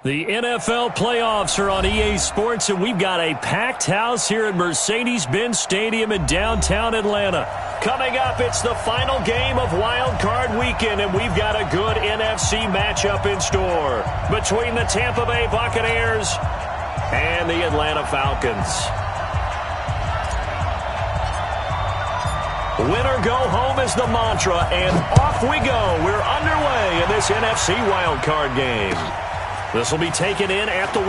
The NFL playoffs are on EA Sports, and we've got a packed house here at Mercedes-Benz Stadium in downtown Atlanta. Coming up, it's the final game of Wild Card Weekend, and we've got a good NFC matchup in store between the Tampa Bay Buccaneers and the Atlanta Falcons. Winner go home is the mantra, and off we go. We're underway in this NFC Wild Card game. This will be taken in at the 1.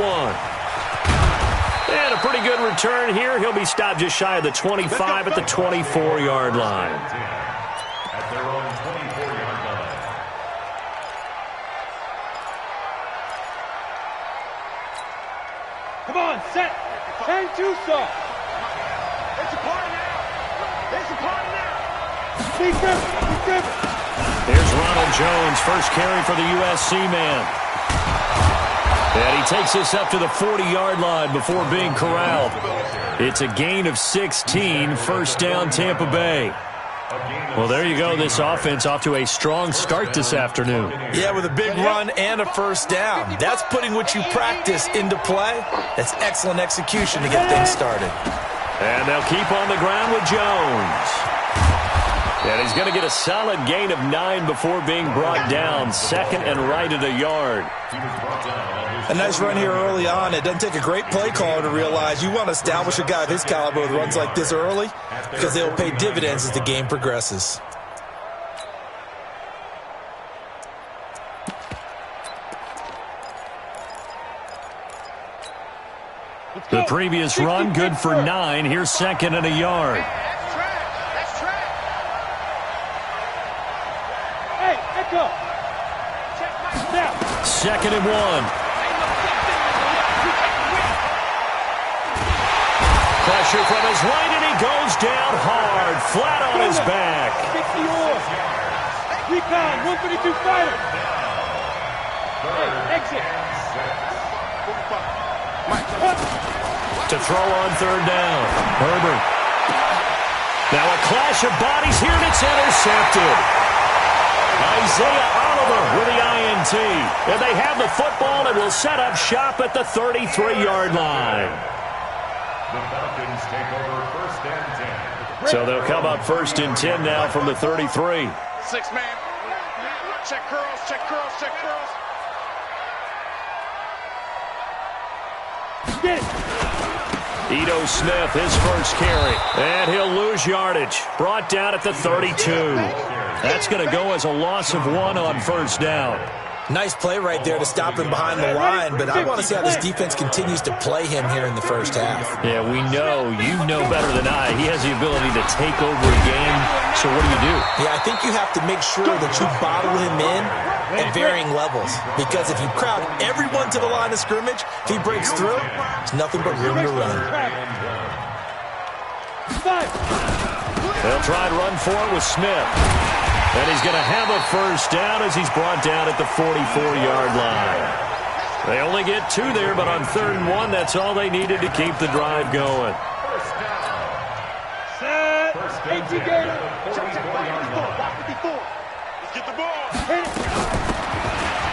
And a pretty good return here. He'll be stopped just shy of the 25 at the 24-yard line. At their own 24-yard line. Come on, set. Turn to soft. It's a party now. It's a party now. Be driven. Here's Ronald Jones, first carry for the USC man. And he takes this up to the 40-yard line before being corralled. It's a gain of 16, first down Tampa Bay. Well, there you go. This offense off to a strong start this afternoon. Yeah, with a big run and a first down. That's putting what you practice into play. That's excellent execution to get things started. And they'll keep on the ground with Jones. And he's going to get a solid gain of 9 before being brought down. Second and right at a yard. A nice run here early on. It doesn't take a great play caller to realize you want to establish a guy of his caliber with runs like this early because they'll pay dividends as the game progresses. The previous run, good for 9. Here's second and a yard. Second and 1. Pressure from his right, and he goes down hard, flat on his back. 60 yards. Recon, 132 fighter. Exit. To throw on third down. Herbert. Now a clash of bodies here, and it's intercepted. Isaiah Oliver with the INT. And they have the football and will set up shop at the 33-yard line. The Falcons take over first and 10. So they'll come up first and 10 now from the 33. 6-man. Check curls, check curls, check curls. Get it. Ito Smith, his first carry. And he'll lose yardage. Brought down at the 32. That's going to go as a loss of 1 on first down. Nice play right there to stop him behind the line, but I want to see how this defense continues to play him here in the first half. Yeah, we know. You know better than I. He has the ability to take over a game. So what do? Yeah, I think you have to make sure that you bottle him in at varying levels. Because if you crowd everyone to the line of scrimmage, if he breaks through, there's nothing but room to run. They'll try and run for it with Smith. And he's going to have a first down as he's brought down at the 44-yard line. They only get 2 there, but on 3rd and 1, that's all they needed to keep the drive going. Set. First and 10. 54. Let's get the ball.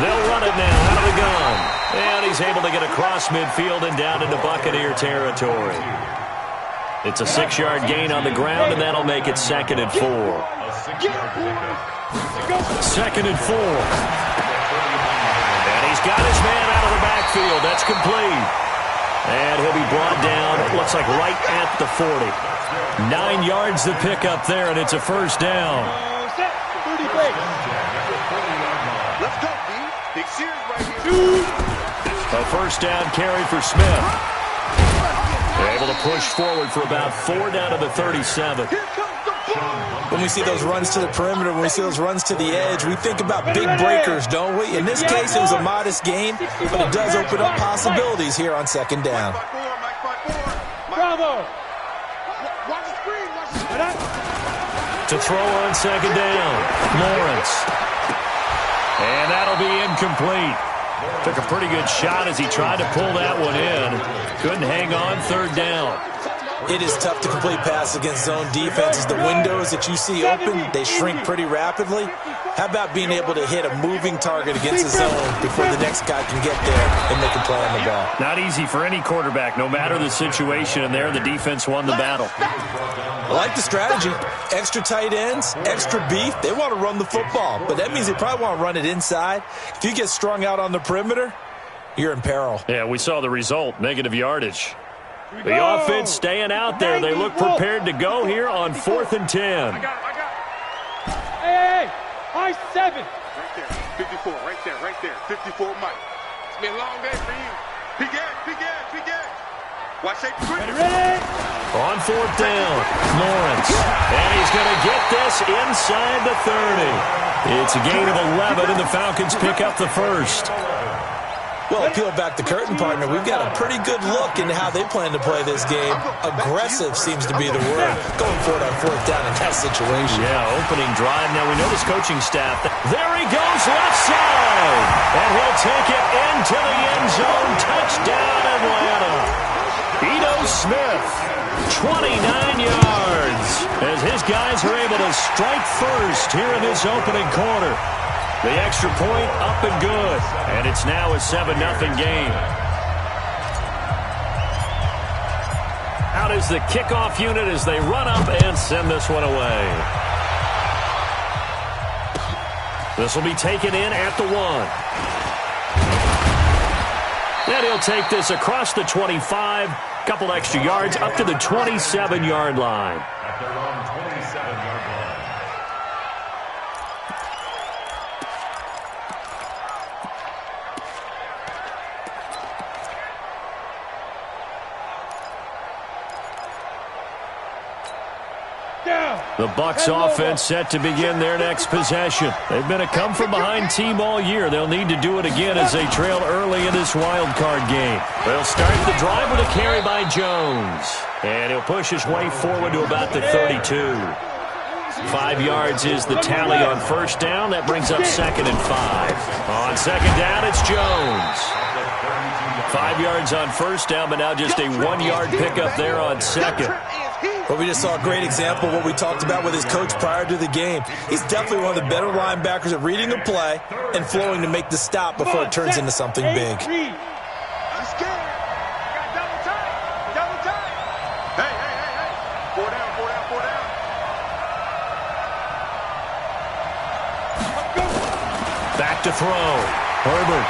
They'll run it now out of the gun. And he's able to get across midfield and down into Buccaneer territory. It's a 6-yard gain on the ground, and that'll make it second and 4. Second and 4. And he's got his man out of the backfield. That's complete. And he'll be brought down, it looks like right at the 40. 9 yards to pick up there, and it's a first down. Let's go, B. Big series right here. A first down carry for Smith. They're able to push forward for about 4 down to the 37. When we see those runs to the perimeter, when we see those runs to the edge, we think about big breakers, don't we? In this case, it was a modest gain, but it does open up possibilities here on second down. Bravo. To throw on second down, Lawrence. And that'll be incomplete. Took a pretty good shot as he tried to pull that one in. Couldn't hang on, third down. It is tough to complete passes against zone defenses. The windows that you see open, they shrink pretty rapidly. How about being able to hit a moving target against the zone before the next guy can get there and make a play on the ball? Not easy for any quarterback, no matter the situation, and there the defense won the battle. I like the strategy. Extra tight ends, extra beef. They want to run the football, but that means they probably want to run it inside. If you get strung out on the perimeter, you're in peril. Yeah, we saw the result, negative yardage. The offense staying out there. They look prepared to go here on 4th and 10. I got it. Hey, high 7. Right there, 54, right there, 54 Mike. It's been a long day for you. Big edge. Watch that quick. Ready? On 4th down, Lawrence. And he's going to get this inside the 30. It's a gain of 11, and the Falcons pick up the first. Well, peel back the curtain, partner. We've got a pretty good look into how they plan to play this game. Aggressive seems to be the word. Going for it on 4th down in that situation. Yeah, opening drive. Now we know this coaching staff. There he goes, left side. And he'll take it into the end zone. Touchdown, Atlanta. Ito Smith, 29 yards. As his guys are able to strike first here in this opening quarter. The extra point up and good. And it's now a 7-0 game. Out is the kickoff unit as they run up and send this one away. This will be taken in at the 1. And he'll take this across the 25. Couple extra yards up to the 27-yard line. At their own 27-yard line. The Bucs offense set to begin their next possession. They've been a come-from-behind team all year. They'll need to do it again as they trail early in this wild card game. They'll start the drive with a carry by Jones. And he'll push his way forward to about the 32. 5 yards is the tally on 1st down. That brings up 2nd and 5. On 2nd down, it's Jones. 5 yards on 1st down, but now just a 1-yard pickup there on 2nd. Well, we just saw a great example of what we talked about with his coach prior to the game. He's definitely one of the better linebackers at reading a play and flowing to make the stop before it turns into something big. I'm scared. I got double time. Hey. 4 down. Back to throw. Herbert.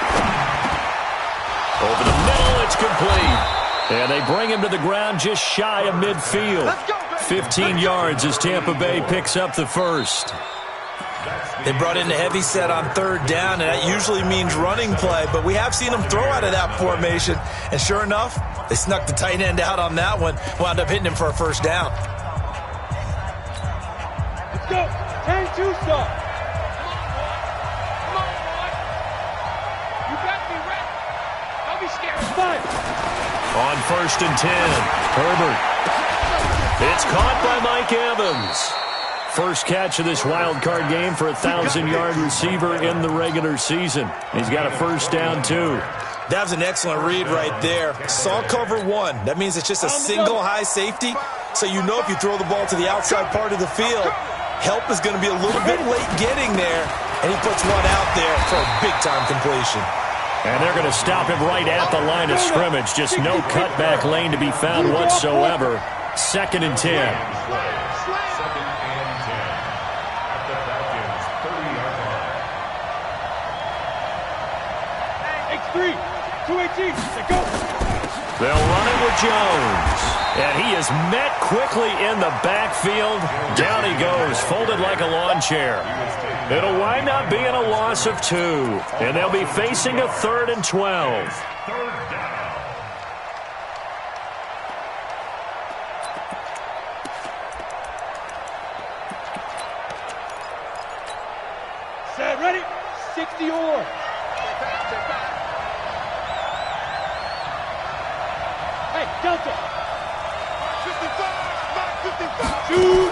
Over the middle, it's complete. And they bring him to the ground just shy of midfield. 15 yards as Tampa Bay picks up the first. They brought in the heavy set on 3rd down, and that usually means running play, but we have seen them throw out of that formation. And sure enough, they snuck the tight end out on that one, wound up hitting him for a 1st down. Let's go. 10-2 stop. Come on, boy. You got me ready. Don't be scared. 5. On 1st and 10, Herbert. It's caught by Mike Evans. First catch of this wild card game for a 1,000-yard receiver in the regular season. He's got a 1st down, too. That was an excellent read right there. Saw cover 1. That means it's just a single high safety. So you know if you throw the ball to the outside part of the field, help is going to be a little bit late getting there. And he puts one out there for a big-time completion. And they're going to stop him right at the line of scrimmage. Just no cutback lane to be found whatsoever. 2nd and 10. 2nd and 10. At the Falcons' 30-yard line. X3, 218, let's go. They'll run it with Jones. And he is met quickly in the backfield. Down he goes, folded like a lawn chair. It'll wind up being a loss of 2. And they'll be facing a 3rd and 12. 3rd down. Set, ready? 60 or. Hey, Delta. 55. Shoot.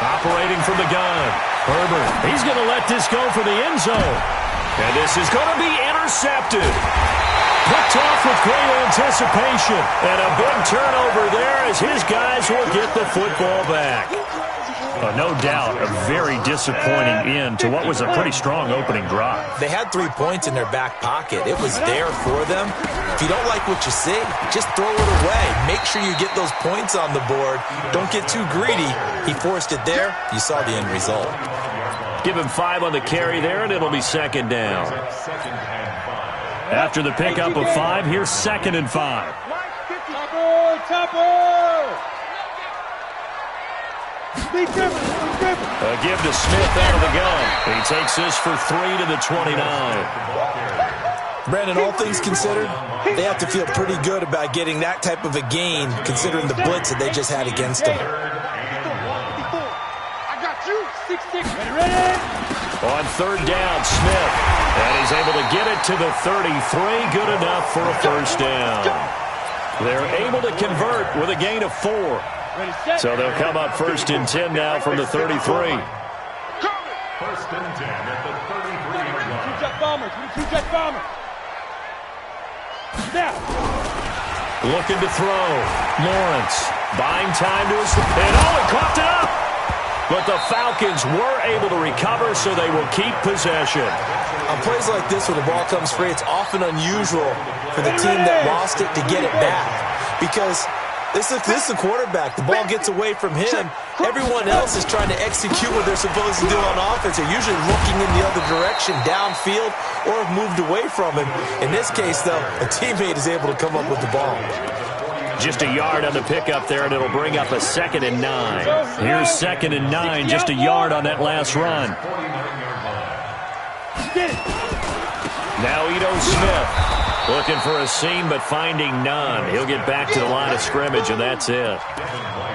Operating from the gun. Herbert, he's going to let this go for the end zone. And this is going to be intercepted. Picked off with great anticipation. And a big turnover there as his guys will get the football back. No doubt a very disappointing end to what was a pretty strong opening drive. They had 3 points in their back pocket. It was there for them. If you don't like what you see, just throw it away. Make sure you get those points on the board. Don't get too greedy. He forced it there. You saw the end result. Give him 5 on the carry there, and it'll be second down. After the pickup of 5, here's 2nd and 5. A give to Smith out of the gun. He takes this for 3 to the 29. Brandon, all things considered, they have to feel pretty good about getting that type of a gain, considering the blitz that they just had against them. I got you. 6-6. Ready? On 3rd down, Smith. And he's able to get it to the 33. Good enough for a first down. They're able to convert with a gain of 4. So they'll come up 1st and 10 now from the 33. 1st and 10 at the 33-yard line. 2 jet bombers. 2 jet bombers. Snap. Looking to throw. Lawrence buying time to his and he coughed it up. But the Falcons were able to recover, so they will keep possession. On plays like this where the ball comes free, it's often unusual for the team that lost it to get it back. Because this is the quarterback. The ball gets away from him. Everyone else is trying to execute what they're supposed to do on offense. They're usually looking in the other direction, downfield, or have moved away from him. In this case, though, a teammate is able to come up with the ball. Just a yard on the pickup there, and it'll bring up a 2nd and 9. Here's 2nd and 9, just a yard on that last run. Now Ito Smith looking for a seam, but finding none. He'll get back to the line of scrimmage, and that's it.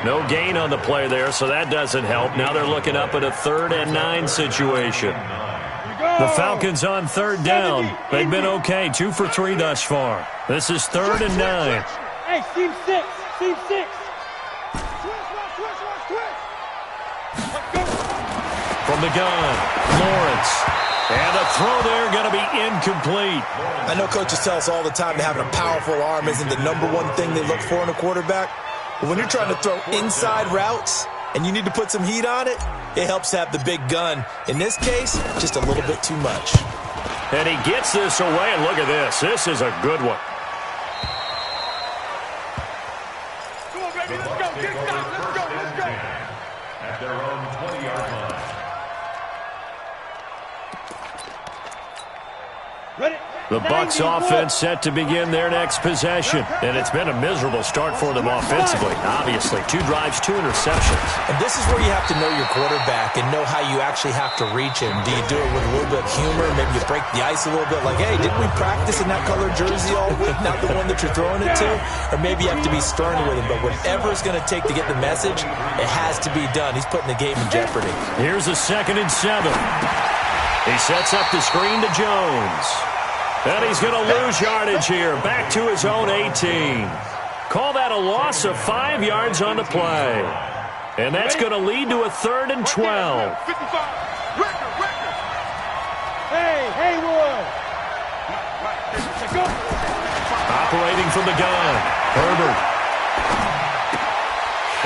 No gain on the play there, so that doesn't help. Now they're looking up at a 3rd and 9 situation. The Falcons on 3rd down. They've been okay, 2 for 3 thus far. This is 3rd and 9. Hey, seam 6. Seam 6. From the gun, Lawrence. And a throw there going to be incomplete. I know coaches tell us all the time that having a powerful arm isn't the #1 thing they look for in a quarterback. But when you're trying to throw inside routes and you need to put some heat on it, it helps to have the big gun. In this case, just a little bit too much. And he gets this away, and look at this. This is a good one. Come on, baby, let's go. Get it done. Let's go. Let's go. At their own 20-yard line. Ready? The Bucs offense set to begin their next possession. And it's been a miserable start for them offensively. Obviously, 2 drives, 2 interceptions. And this is where you have to know your quarterback and know how you actually have to reach him. Do you do it with a little bit of humor? Maybe you break the ice a little bit like, hey, didn't we practice in that colored jersey all week, not the one that you're throwing it to? Or maybe you have to be stern with him. But whatever it's going to take to get the message, it has to be done. He's putting the game in jeopardy. Here's a 2nd and 7. He sets up the screen to Jones. And he's going to lose yardage here. Back to his own 18. Call that a loss of 5 yards on the play. And that's going to lead to a 3rd and 12. 55. Record. Hey, Haywood. Go. Operating from the gun, Herbert.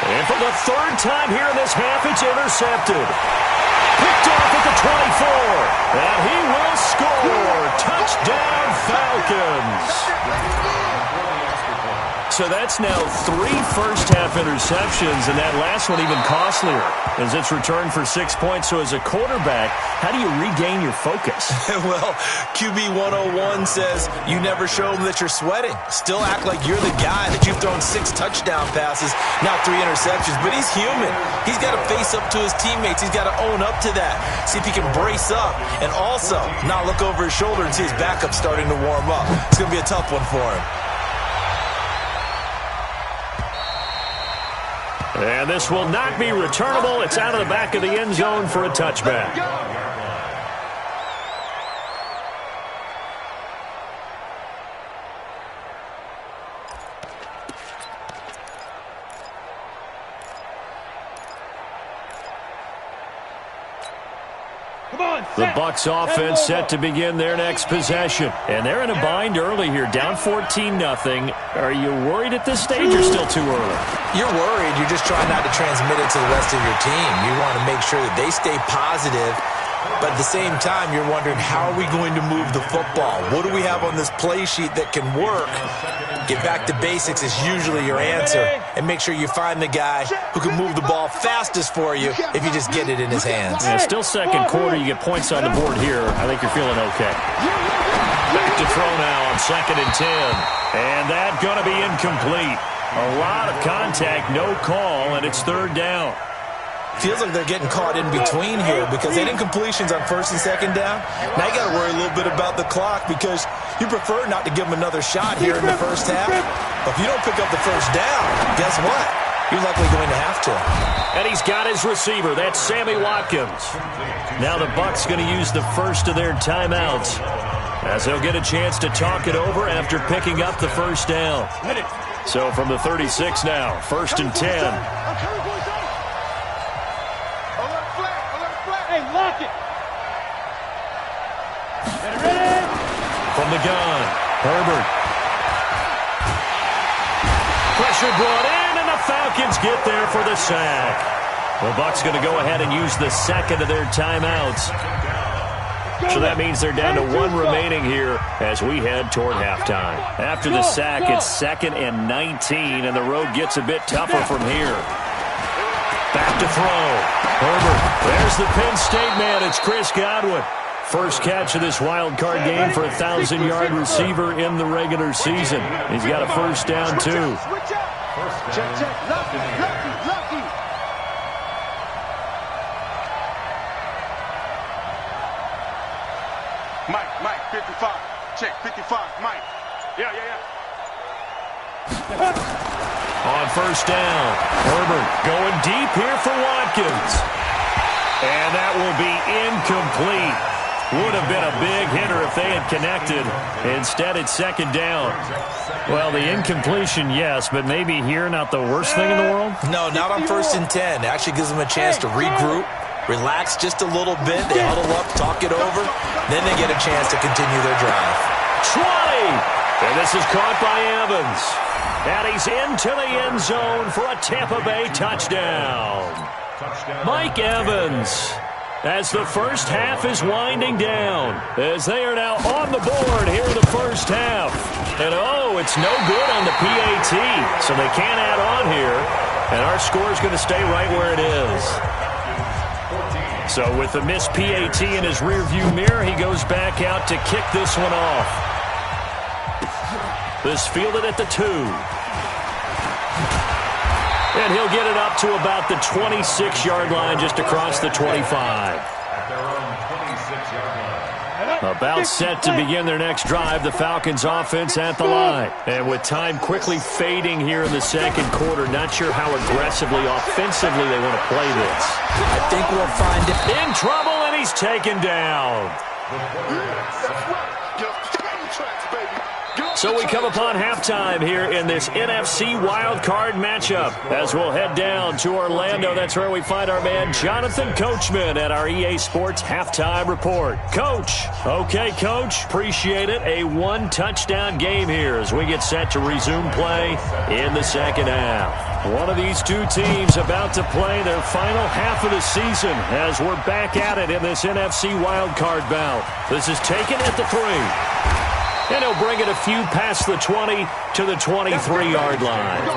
And for the 3rd time here in this half, it's intercepted. Picked off at the 24. And he will score. Touchdown, Falcons. So that's now 3 first-half interceptions, and that last one even costlier as it's returned for 6 points. So as a quarterback, how do you regain your focus? Well, QB 101 says you never show them that you're sweating. Still act like you're the guy that you've thrown 6 touchdown passes, not 3 interceptions. But he's human. He's got to face up to his teammates. He's got to own up to that. See if he can brace up and also not look over his shoulder and see his backup starting to warm up. It's going to be a tough one for him. And this will not be returnable. It's out of the back of the end zone for a touchback. The Bucs offense set to begin their next possession. And they're in a bind early here, down 14-0. Are you worried at this stage or still too early? You're worried. You're just trying not to transmit it to the rest of your team. You want to make sure that they stay positive. But at the same time, you're wondering, how are we going to move the football? What do we have on this play sheet that can work? Get back to basics is usually your answer. And make sure you find the guy who can move the ball fastest for you if you just get it in his hands. Yeah, still second quarter. You get points on the board here. I think you're feeling okay. Back to throw now on 2nd and 10. And that's going to be incomplete. A lot of contact, no call, and it's 3rd down. Feels like they're getting caught in between here because they had incompletions on 1st and 2nd down. Now you got to worry a little bit about the clock because you prefer not to give them another shot here in the first half. But if you don't pick up the 1st down, guess what? You're likely going to have to. And he's got his receiver. That's Sammy Watkins. Now the Bucs going to use the first of their timeouts as they'll get a chance to talk it over after picking up the 1st down. So from the 36 now, 1st and 10. Lock it. Get it ready. From the gun, Herbert. Pressure brought in, and the Falcons get there for the sack. The Bucs going to go ahead and use the second of their timeouts. So that means they're down to 1 remaining here as we head toward halftime. After the sack, it's 2nd and 19, and the road gets a bit tougher from here. Back to throw. Herbert. There's the Penn State man. It's Chris Godwin. First catch of this wild card game for a 1,000-yard receiver in the regular season. He's got a 1st down, too. Check. Lucky. Mike, 55. Check, 55. Mike. Yeah. On 1st down, Herbert going deep here for Watkins. And that will be incomplete. Would have been a big hitter if they had connected. Instead, it's 2nd down. Well, the incompletion, yes, but maybe here not the worst thing in the world? No, not on 1st and 10. It actually gives them a chance to regroup, relax just a little bit. They huddle up, talk it over. Then they get a chance to continue their drive. 20! And this is caught by Evans. And he's into the end zone for a Tampa Bay touchdown. Mike Evans, as the first half is winding down, as they are now on the board here in the first half. And, it's no good on the PAT, so they can't add on here. And our score is going to stay right where it is. So with the missed PAT in his rearview mirror, he goes back out to kick this one off. This fielded at the 2. And he'll get it up to about the 26-yard line, just across the 25. About set to begin their next drive, the Falcons offense at the line. And with time quickly fading here in the second quarter, not sure how aggressively, offensively they want to play this. I think we'll find it. In trouble, and he's taken down. So we come upon halftime here in this NFC wildcard matchup as we'll head down to Orlando. That's where we find our man Jonathan Coachman at our EA Sports Halftime Report. Coach. Okay, Coach. Appreciate it. A 1-touchdown game here as we get set to resume play in the second half. One of these two teams about to play their final half of the season as we're back at it in this NFC wildcard bout. This is taken at the 3. And he'll bring it a few past the 20 to the 23-yard line.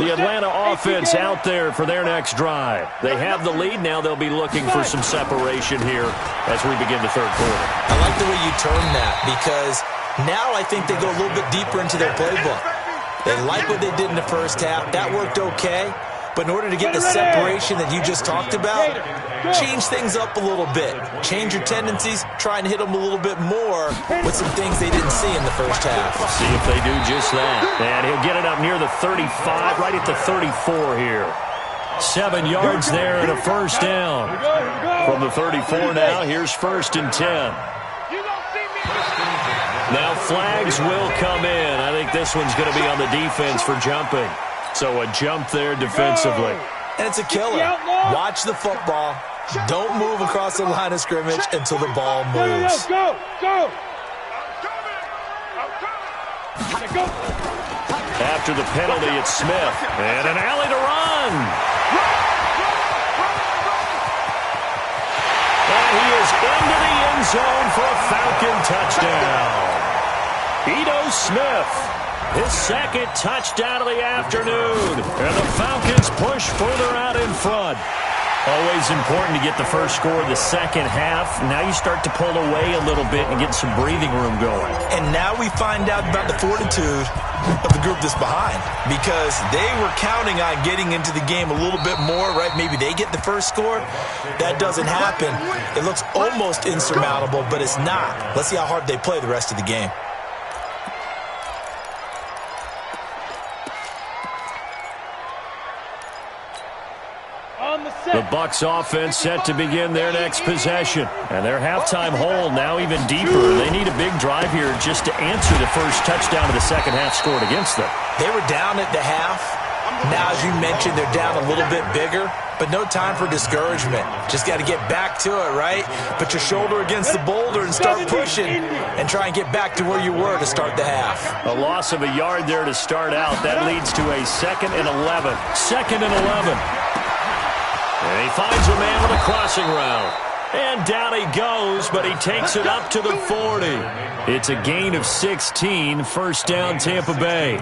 The Atlanta offense out there for their next drive. They have the lead. Now they'll be looking for some separation here as we begin the third quarter. I like the way you term that because now I think they go a little bit deeper into their playbook. They like what they did in the first half. That worked okay. But in order to get the separation that you just talked about, change things up a little bit. Change your tendencies. Try and hit them a little bit more with some things they didn't see in the first half. See if they do just that. And he'll get it up near the 35, right at the 34 here. 7 yards there and a first down. From the 34 now, here's 1st and 10. Now flags will come in. I think this one's going to be on the defense for jumping. So a jump there defensively. And it's a killer. Watch the football. Don't move across the line of scrimmage until the ball moves. Go! After the penalty, it's Smith. And an alley to run. And he is into the end zone for a Falcon touchdown. Ito Smith, his second touchdown of the afternoon. And the Falcons push further out in front. Always important to get the first score of the second half. Now you start to pull away a little bit and get some breathing room going. And now we find out about the fortitude of the group that's behind, because they were counting on getting into the game a little bit more, right? Maybe they get the first score. That doesn't happen. It looks almost insurmountable, but it's not. Let's see how hard they play the rest of the game. The Bucs offense set to begin their next possession. And their halftime hole now even deeper. They need a big drive here just to answer the first touchdown of the second half scored against them. They were down at the half. Now, as you mentioned, they're down a little bit bigger, but no time for discouragement. Just got to get back to it, right? Put your shoulder against the boulder and start pushing and try and get back to where you were to start the half. A loss of a yard there to start out. That leads to a 2nd and 11. 2nd and 11. And he finds a man with a crossing route. And down he goes, but he takes it up to the 40. It's a gain of 16, first down Tampa Bay.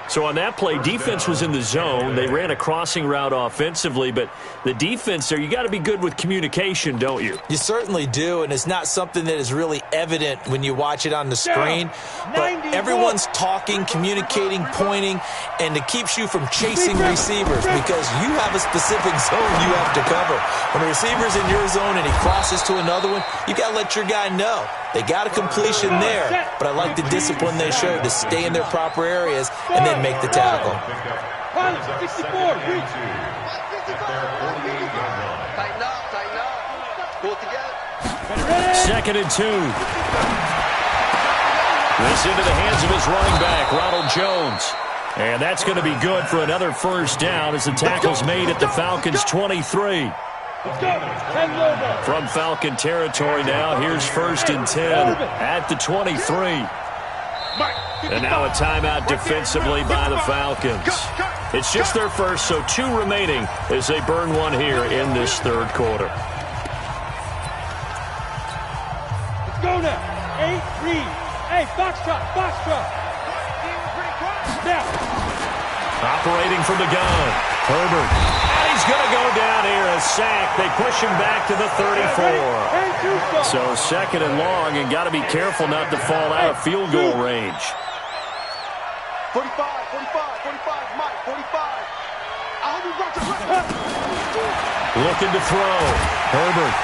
So on that play, defense was in the zone. They ran a crossing route offensively, but the defense there, you got to be good with communication, don't you? You certainly do, and it's not something that is really evident when you watch it on the screen. But everyone's talking, communicating, pointing, and it keeps you from chasing receivers because you have a specific zone you have to cover. When a receiver's in your zone and he crosses to another one, you got to let your guy know. They got a completion there, but I like the discipline they showed to stay in their proper areas and then make the tackle. 64, reach. Tighten up. Pull it together. 2nd and 2. This into the hands of his running back, Ronald Jones. And that's going to be good for another first down as the tackle's made at the Falcons' 23. From Falcon territory now, here's 1st and 10 at the 23. And now a timeout defensively by the Falcons. It's just their first, so 2 remaining as they burn one here in this third quarter. Let's go now. 8, read. Hey, box truck. Now. Operating from the gun, Herbert. And he's going to go down here, a sack. They push him back to the 34. So 2nd and long, and got to be careful not to fall out of field goal range. 45, Mike, 45. I hope you brought your Looking to throw. Herbert.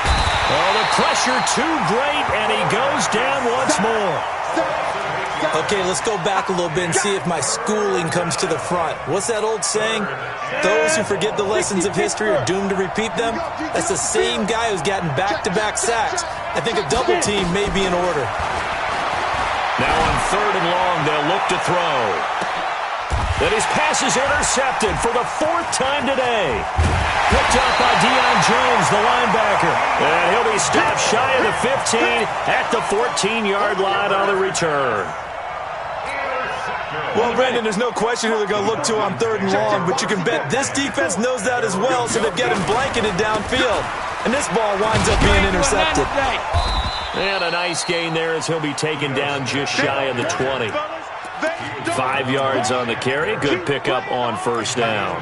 Oh, the pressure too great, and he goes down once more. Okay, let's go back a little bit and see if my schooling comes to the front. What's that old saying? Those who forget the lessons of history are doomed to repeat them. That's the same guy who's gotten back-to-back sacks. I think a double team may be in order. Now on 3rd and long, they'll look to throw. Then his pass is intercepted for the 4th time today. Picked up by Deion Jones, the linebacker. And he'll be stopped shy of the 15 at the 14-yard line on the return. Well, Brandon, there's no question who they're going to look to on 3rd and long, but you can bet this defense knows that as well, so they've got him blanketed downfield. And this ball winds up being intercepted. And a nice gain there as he'll be taken down just shy of the 20. 5 yards on the carry. Good pickup on 1st down.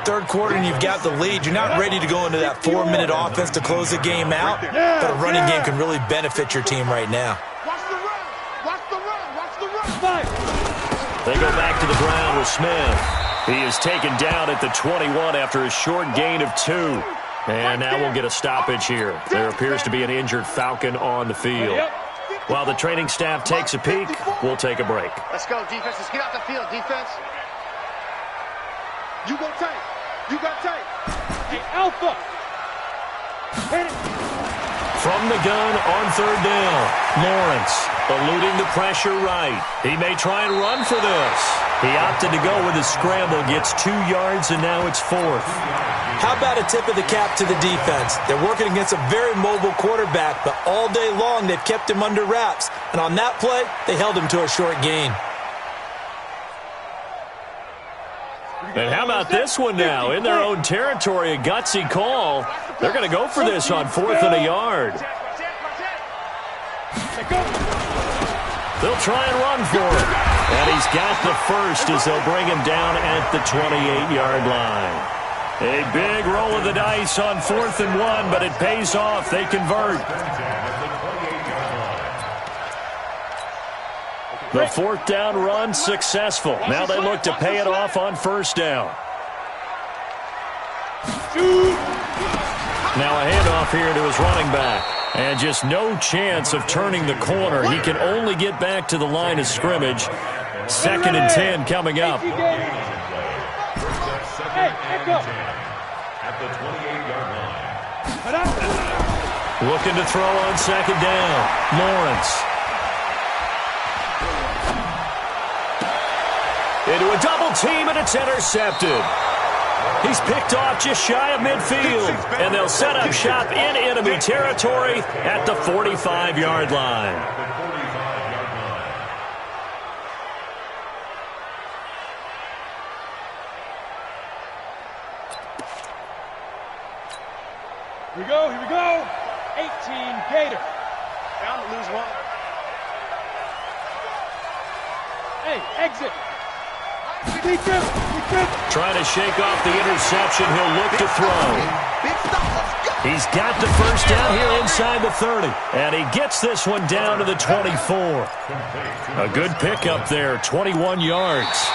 3rd quarter and you've got the lead. You're not ready to go into that 4-minute offense to close the game out, but a running game can really benefit your team right now. Watch the run. They go back to the ground with Smith. He is taken down at the 21 after a short gain of 2. And now we'll get a stoppage here. There appears to be an injured Falcon on the field. While the training staff takes a peek, we'll take a break. Let's go, defense. Let's get out the field, defense. You go tight. Hey, Alpha. Hit it. From the gun on third down, Lawrence eluding the pressure right. He may try and run for this. He opted to go with a scramble, gets 2 yards, and now it's 4th. How about a tip of the cap to the defense? They're working against a very mobile quarterback, but all day long they've kept him under wraps. And on that play, they held him to a short gain. And how about this one now? In their own territory, a gutsy call. They're going to go for this on 4th and a yard. They'll try and run for it. And he's got the first as they'll bring him down at the 28-yard line. A big roll of the dice on 4th and 1, but it pays off. They convert. The 4th down run successful. Now they look to pay it off on 1st down. Now a handoff here to his running back. And just no chance of turning the corner. He can only get back to the line of scrimmage. 2nd and 10 coming up. At the 28-yard line. Looking to throw on 2nd down. Lawrence. Into a double team, and it's intercepted. He's picked off just shy of midfield, and they'll set up shop in enemy territory at the 45-yard line. Here we go, here we go. 18 Gator. Down to lose 1. Hey, exit. Trying to shake off the interception. He'll look to throw. He's got the first down here inside the 30. And he gets this one down to the 24. A good pickup there, 21 yards.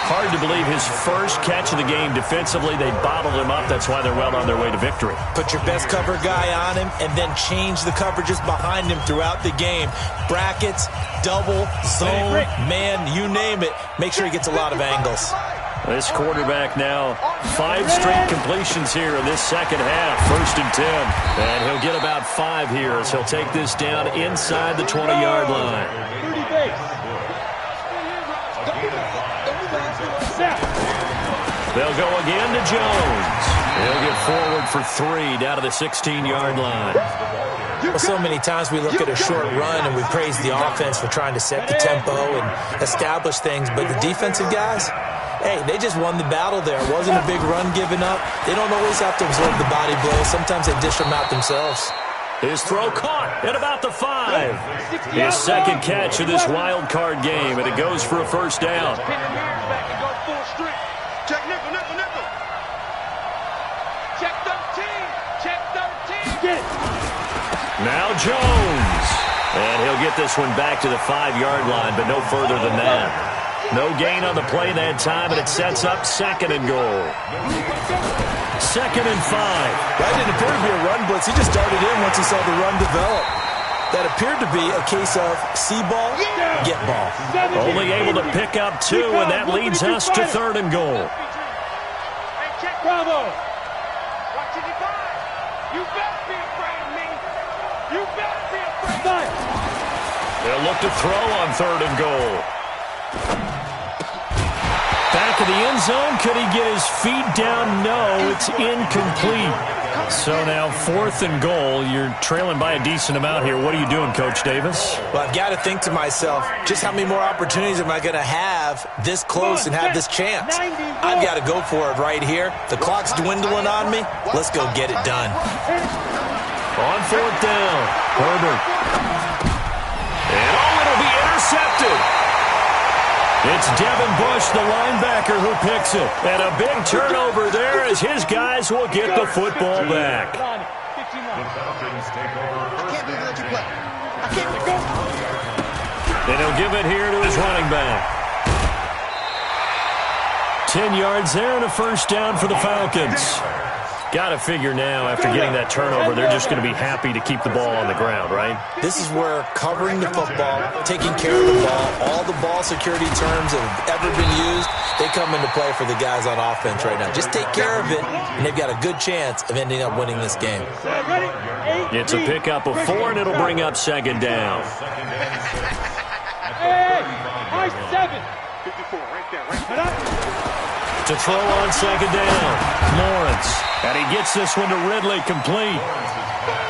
Hard to believe his first catch of the game defensively. They bottled him up. That's why they're well on their way to victory. Put your best cover guy on him and then change the coverages behind him throughout the game. Brackets, double, zone, man, you name it. Make sure he gets a lot of angles. This quarterback now, 5 straight completions here in this second half. 1st and 10. And he'll get about 5 here as he'll take this down inside the 20-yard line. 30 base. They'll go again to Jones. He'll get forward for 3 down to the 16-yard line. Well, so many times we look at a short run and we praise the offense for trying to set the tempo and establish things, but the defensive guys, hey, they just won the battle there. It wasn't a big run given up. They don't always have to absorb the body blows. Sometimes they dish them out themselves. His throw caught at about the 5. His second catch of this wild card game, and it goes for a 1st down. Check nickel, nickel, nickel. Check 13. Check 13. Get it. Now Jones. And he'll get this one back to the 5-yard line, but no further than that. No gain on the play that time, and it sets up 2nd and goal. 2nd and 5. That didn't appear to be a run blitz. He just darted in once he saw the run develop. That appeared to be a case of see ball, get ball. Only able to pick up 2, and that leads us to 3rd and goal. Bravo. Watch it, you better be afraid of me. You better be afraid. They'll look to throw on 3rd and goal. Back of the end zone. Could he get his feet down? No, it's incomplete. So now 4th and goal. You're trailing by a decent amount here. What are you doing, Coach Davis? Well, I've got to think to myself, just how many more opportunities am I going to have this close and have this chance? I've got to go for it right here. The clock's dwindling on me. Let's go get it done. On 4th down, Herbert. And it'll be intercepted. It's Devin Bush, the linebacker, who picks it. And a big turnover there as his guys will get the football back. The Falcons take over first down. And he'll give it here to his running back. 10 yards there and a 1st down for the Falcons. Got to figure now, after getting that turnover, they're just going to be happy to keep the ball on the ground, right? This is where covering the football, taking care of the ball, all the ball security terms that have ever been used, they come into play for the guys on offense right now. Just take care of it, and they've got a good chance of ending up winning this game. Ready? 8. It's a pickup of 4, and it'll bring up second down. Hey, high 7. 54, right there, right there. To throw on second down, Lawrence. And he gets this one to Ridley, complete.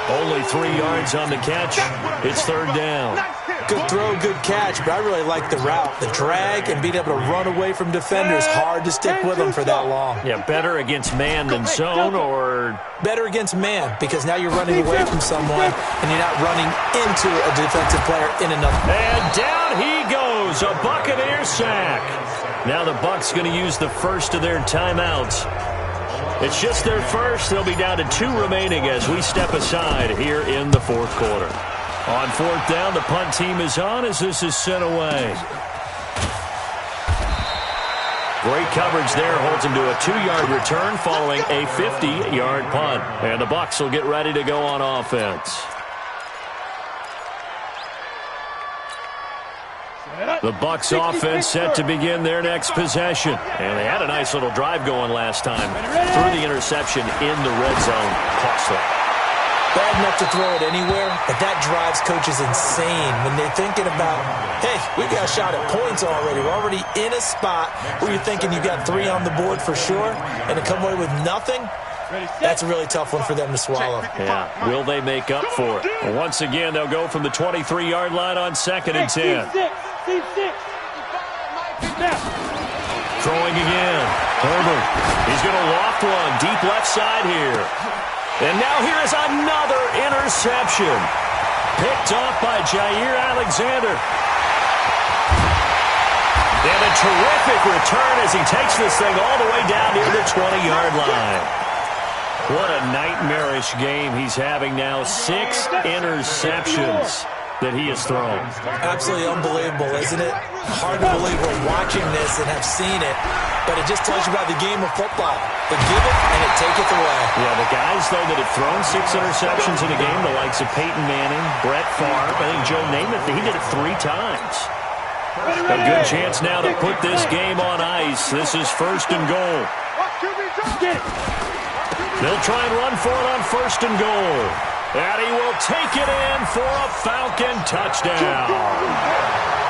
Only 3 yards on the catch. It's third down. Good throw, good catch, but I really like the route. The drag and being able to run away from defenders, hard to stick with them for that long. Yeah, better against man than zone, or... Better against man, because now you're running away from someone and you're not running into a defensive player in another. And down he goes, a Buccaneer sack. Now the Bucs going to use the first of their timeouts. It's just their first. They'll be down to 2 remaining as we step aside here in the fourth quarter. On fourth down, the punt team is on as this is sent away. Great coverage there. Holds him to a 2-yard return following a 50-yard punt. And the Bucs will get ready to go on offense. The Bucs offense set to begin their next possession. And they had a nice little drive going last time. Threw the interception in the red zone. Costly. Bad enough to throw it anywhere, but that drives coaches insane when they're thinking about, hey, we got a shot at points already. We're already in a spot where you're thinking you got 3 on the board for sure, and to come away with nothing, that's a really tough one for them to swallow. Yeah, will they make up for it? Well, once again, they'll go from the 23-yard line on 2nd and 10. Throwing again. Herbert. He's going to loft one deep left side here. And now here is another interception. Picked off by Jair Alexander. And a terrific return as he takes this thing all the way down near the 20-yard line. What a nightmarish game he's having now. 6 interceptions that he has thrown. Absolutely unbelievable, isn't it? Hard to believe we're watching this and have seen it, but it just tells you about the game of football. They give it and it taketh away. Yeah, the guys, though, that have thrown 6 interceptions in a game, the likes of Peyton Manning, Brett Favre, I think Joe Namath, he did it 3 times. A good chance now to put this game on ice. This is 1st and goal. They'll try and run for it on 1st and goal. And he will take it in for a Falcon touchdown.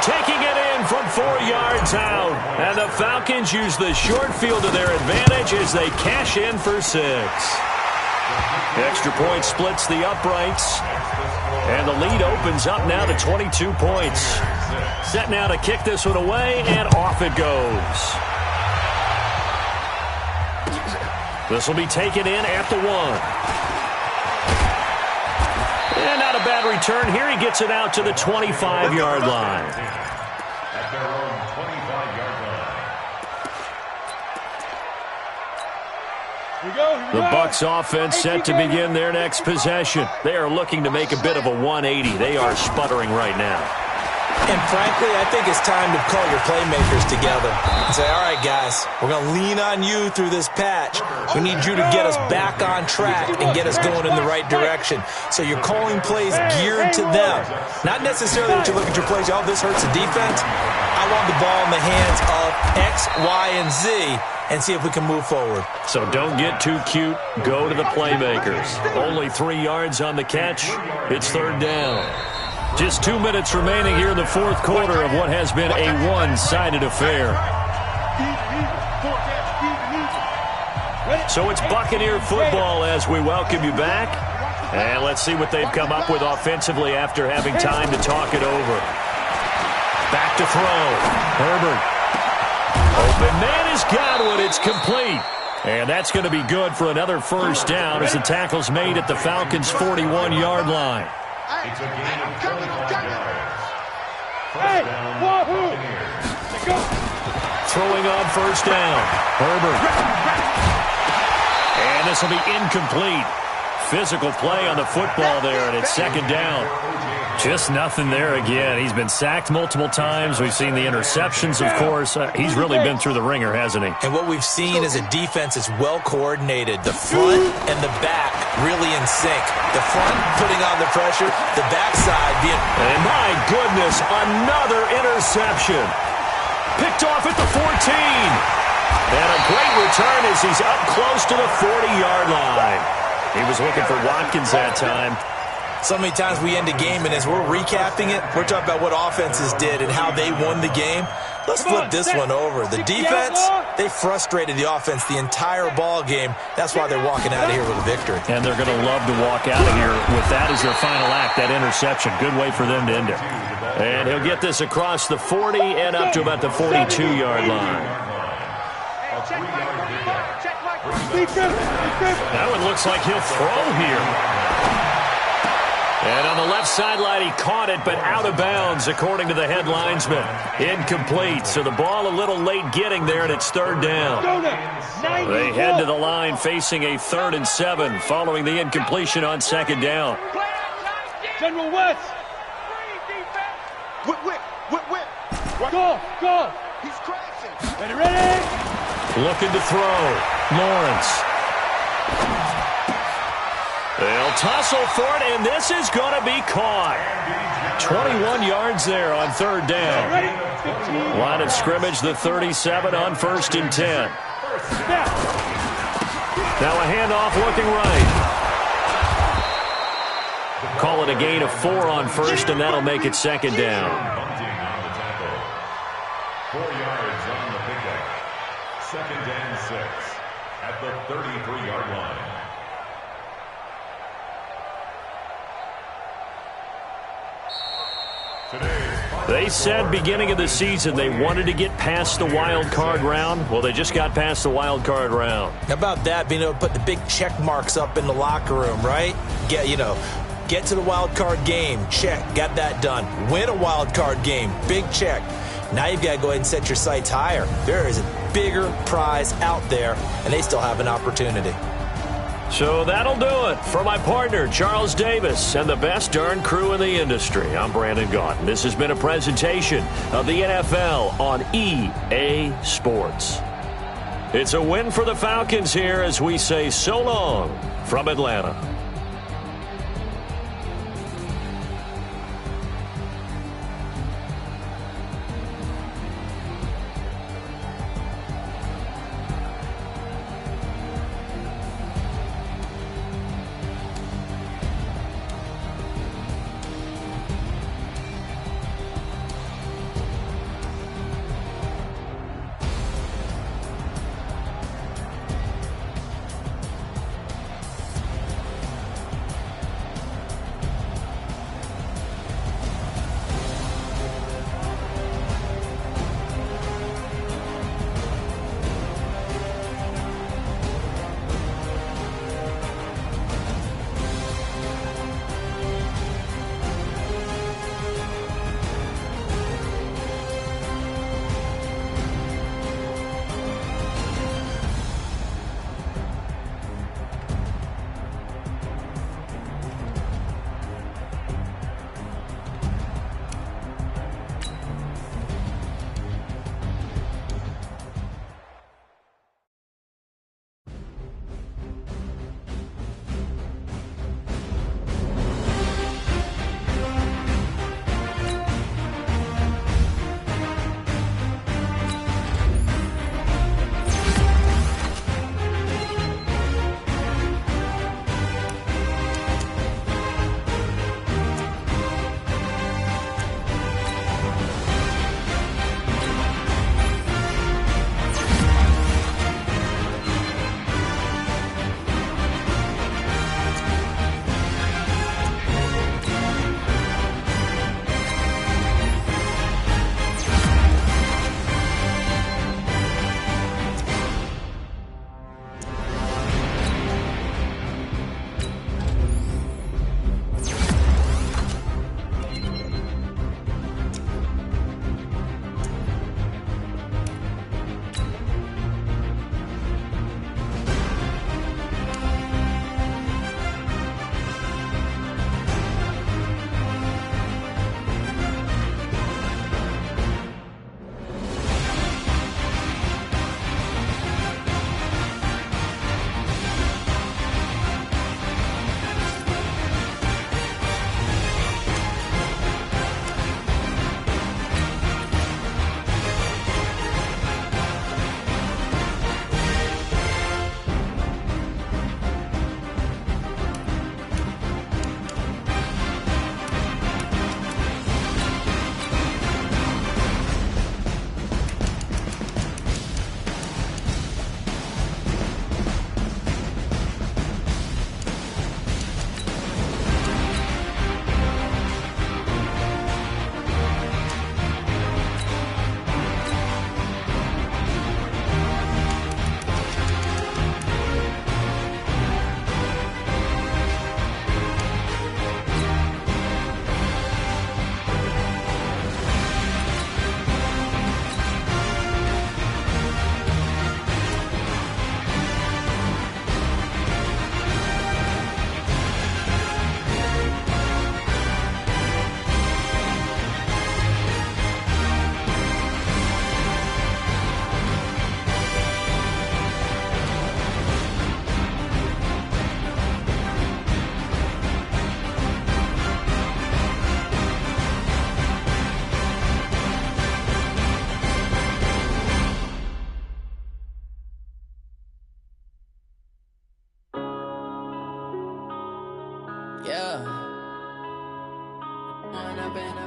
Taking it in from 4 yards out. And the Falcons use the short field to their advantage as they cash in for 6. Extra point splits the uprights. And the lead opens up now to 22 points. Set now to kick this one away, and off it goes. This will be taken in at the 1. And not a bad return here. He gets it out to the 25-yard line. At their own 25-yard line. The Bucs offense set to begin their next possession. They are looking to make a bit of a 180. They are sputtering right now. And frankly, I think it's time to call your playmakers together and say, all right, guys, we're going to lean on you through this patch. We need you to get us back on track and get us going in the right direction. So you're calling plays geared to them. Not necessarily that you look at your plays, oh, this hurts the defense. I want the ball in the hands of X, Y, and Z and see if we can move forward. So don't get too cute. Go to the playmakers. Only 3 yards on the catch. It's 3rd down. Just 2 minutes remaining here in the fourth quarter of what has been a one-sided affair. So it's Buccaneer football as we welcome you back. And let's see what they've come up with offensively after having time to talk it over. Back to throw. Herbert. Open man is Godwin. It's complete. And that's going to be good for another 1st down as the tackle's made at the Falcons' 41-yard line. It's a gain of 25 yards. First down, Buccaneers. Throwing on 1st down. Herbert. And this will be incomplete. Physical play on the football there, and it's 2nd down. Just nothing there again. He's been sacked multiple times. We've seen the interceptions, of course. He's really been through the ringer, hasn't he? And what we've seen is a defense that's well coordinated. The front and the back really in sync. The front putting on the pressure, the backside being... And my goodness, another interception. Picked off at the 14. And a great return as he's up close to the 40-yard line. He was looking for Watkins that time. So many times we end a game, and as we're recapping it, we're talking about what offenses did and how they won the game. Let's flip this one over. The defense, they frustrated the offense the entire ball game. That's why they're walking out of here with a victory. And they're going to love to walk out of here with that as their final act, that interception. Good way for them to end it. And he'll get this across the 40 and up to about the 42-yard line. That one looks like he'll throw here. And on the left sideline, he caught it, but out of bounds, according to the head linesman. Incomplete, so the ball a little late getting there, and it's third down. They head to the line facing a 3rd and 7, following the incompletion on 2nd down. General West. Whip. Go. He's crashing. Ready? Looking to throw. Lawrence. They'll tussle for it, and this is going to be caught. 21 yards there on 3rd down. Line of scrimmage, the 37 on 1st and 10. Now a handoff looking right. Call it a gain of 4 on 1st, and that'll make it 2nd down. 4 yards on the pickup. 2nd and 6 at the 33-yard line. They said beginning of the season they wanted to get past the wild card round. Well, they just got past the wild card round. How about that, being able to put the big check marks up in the locker room, right? Get to the wild card game, check, got that done. Win a wild card game, big check. Now you've got to go ahead and set your sights higher. There is a bigger prize out there, and they still have an opportunity. So that'll do it for my partner, Charles Davis, and the best darn crew in the industry. I'm Brandon Gaudin. This has been a presentation of the NFL on EA Sports. It's a win for the Falcons here as we say so long from Atlanta.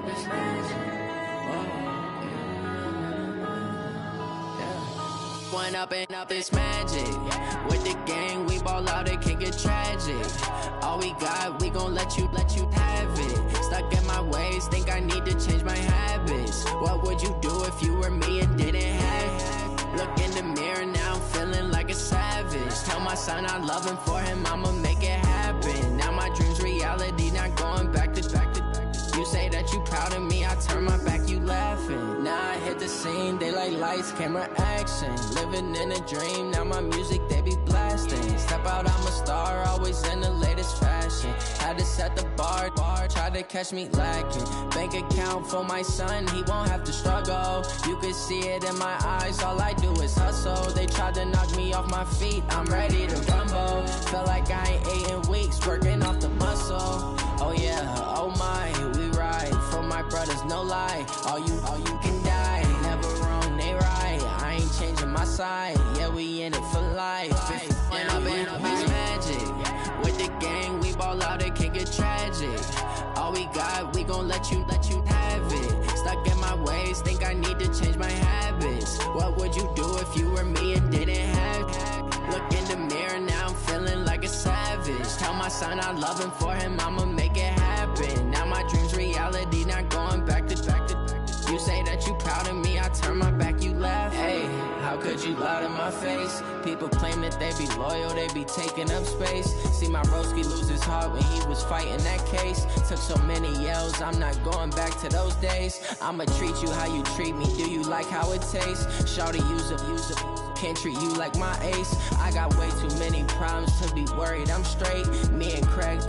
up this magic. One up and up this magic. With the gang, we ball out, it can get tragic. All we got, we gon' let you have it. Stuck in my ways, think I need to change my habits. What would you do if you were me and didn't have it? Look in the mirror now, I'm feeling like a savage. Tell my son I love him, for him I'ma make it happen. Now my dream's reality, not going back to. You say that you proud of me, I turn my back, you laughing. Now I hit the scene, they like lights, camera, action. Living in a dream, now my music, they be blasting. Step out, I'm a star, always in the latest fashion. Had to set the bar, try to catch me lacking. Bank account for my son, he won't have to struggle. You can see it in my eyes, all I do is hustle. They tried to knock me off my feet, I'm ready to rumble. Felt like I ain't ate in weeks, working off the muscle. Oh yeah, oh my, we ride for my brothers, no lie. All you can die, never wrong, they right. I ain't changing my side, yeah, we in it for life. And up it's magic. With the gang, we ball out, it can get tragic. All we got, we gon' let you have it. Stuck in my ways, think I need to change my habits. What would you do if you were me and didn't have it? Look in the mirror, now I'm feeling like a savage. Tell my son I love him, for him I'ma make it happen. Now my dream's reality, not going back to. You say that you proud of me, I turn my back, you laugh. Hey, how could you lie to my face? People claim that they be loyal, they be taking up space. See my broski lose his heart when he was fighting that case. Took so many yells, I'm not going back to those days. I'ma treat you how you treat me, do you like how it tastes? Shawty, use up, can't treat you like my ace. I got way too many problems to be worried, I'm straight. Me and Craig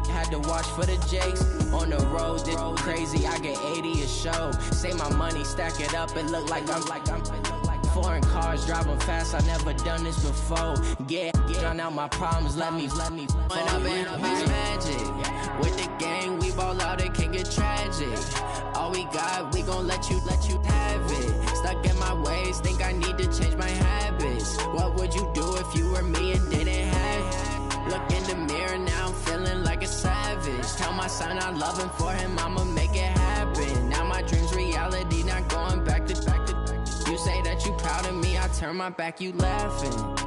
had to watch for the Jakes. On the road, this crazy, I get 80 a show. Say my money, stack it up, it look like I'm foreign cars, driving fast, I never done this before. Get drown out my problems, let me When up it's magic. With the gang, we ball out, it can get tragic. All we got, we gon' let you have it. Stuck in my ways, think I need to change my habits. What would you do if you were me and didn't have it? Look in the mirror, now I'm feeling like a savage. Tell my son I love him, for him I'ma make it happen. Now my dream's reality, not going back to. You say that you proud of me, I turn my back, you laughing.